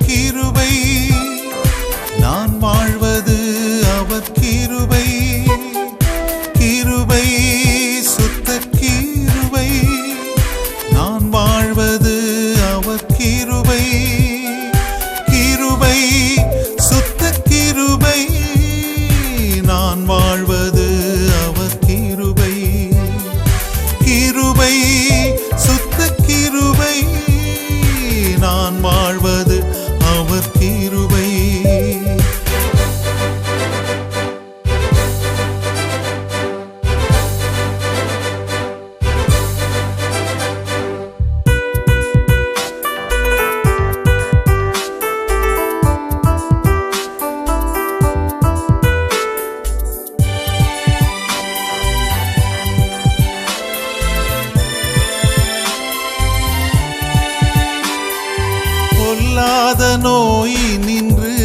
கிருபை நான் வாழ்வது அவர் கிருபை, கிருபை சுத்த கிருபை நான் வாழ்வது அவர் கிருபை, கிருபை சுத்த கிருபை நான் வாழ்வது அவர் கிருபை, கிருபை சுத்த கிருபை நான் வாழ்வது அவர் கிருபை. பொல்லாத நோய் நின்று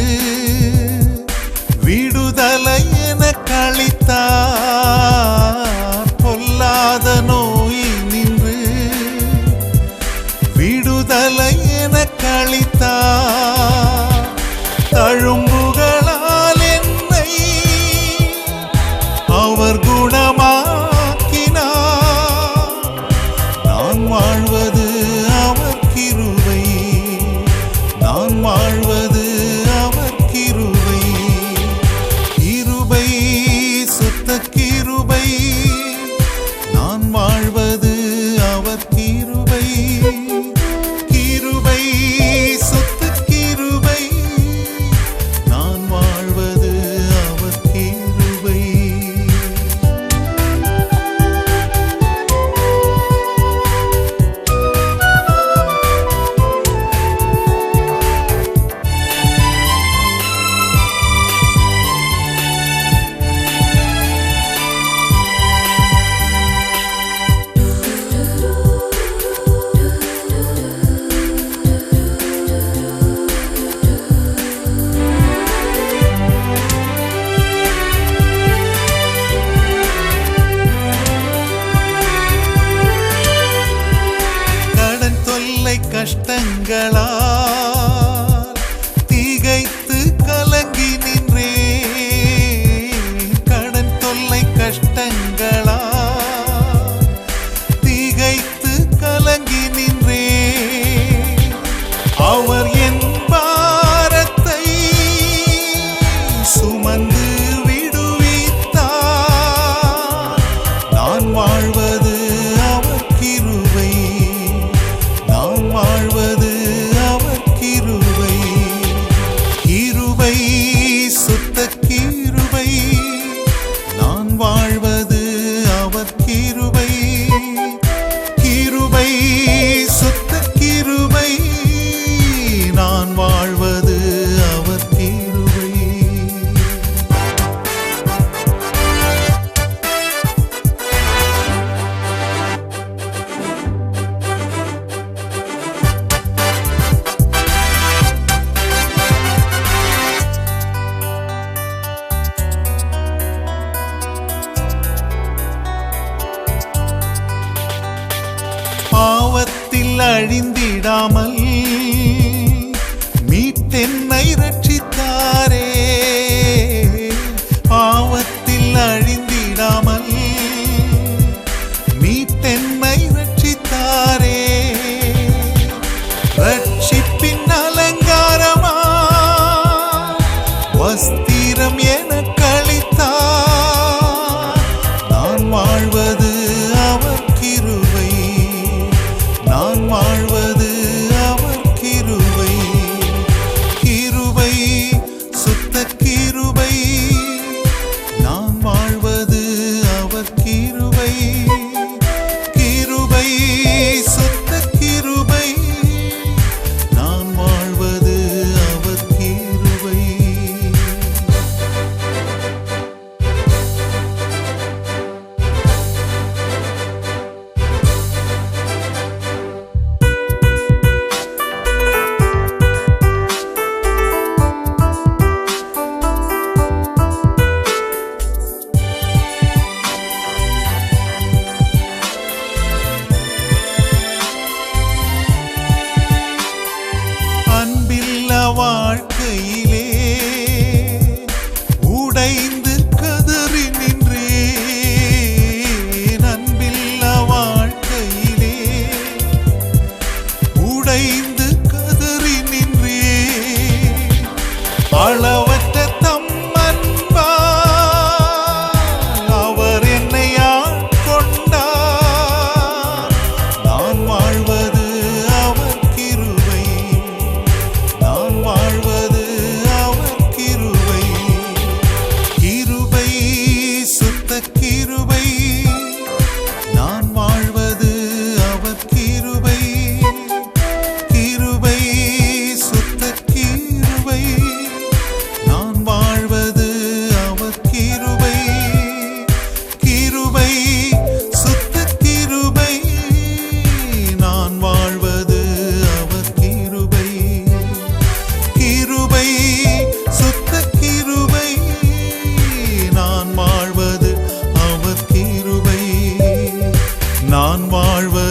விடுதலை எனக் அளித்தார், பொல்லாத நோய் நின்று விடுதலை எனக் அளித்தார், தழும்புகளால் என்னை அவர் குணமாக்கினார், நான் வாழ்வது அவர் கிருபை, நான் வாழ்வது அவர் கிருபை, கிருபை சுத்த கிருபை நான் வாழ்வது அவர் கிருபை, கிருபை சுத்த கிருபை நான் வாழ்வது அவர் கிருபை. கஷ்டங்களால் திகைத்து கலங்கி நின்றேன், கடன் தொல்லை கஷ்டங்களால் திகைத்து கலங்கி நின்றேன், அவர் என் பாரத்தை சுமந்து விடுவித்தார், நான் வாழ்வது அவர் கிருபை, நான் வாழ்வது அவர் கிருபை, கிருபை சுத்த கிருபை நான் வாழ்வது அவர் கிருபை, கிருபை சுத்த கிருபை நான் வாழ்வது அவர் கிருபை. பாவத்தில் அழிந்திடாமல் மீட்டென்னை ரட்சித்தாரே, பாவத்தில் அழிந்திடாமல் மீட்டென்னை ரட்சித்தாரே, ரட்சிப்பின் அலங்காரமா வஸ்திரம் எனக் அளித்தார், நான் வாழ்வதற்காக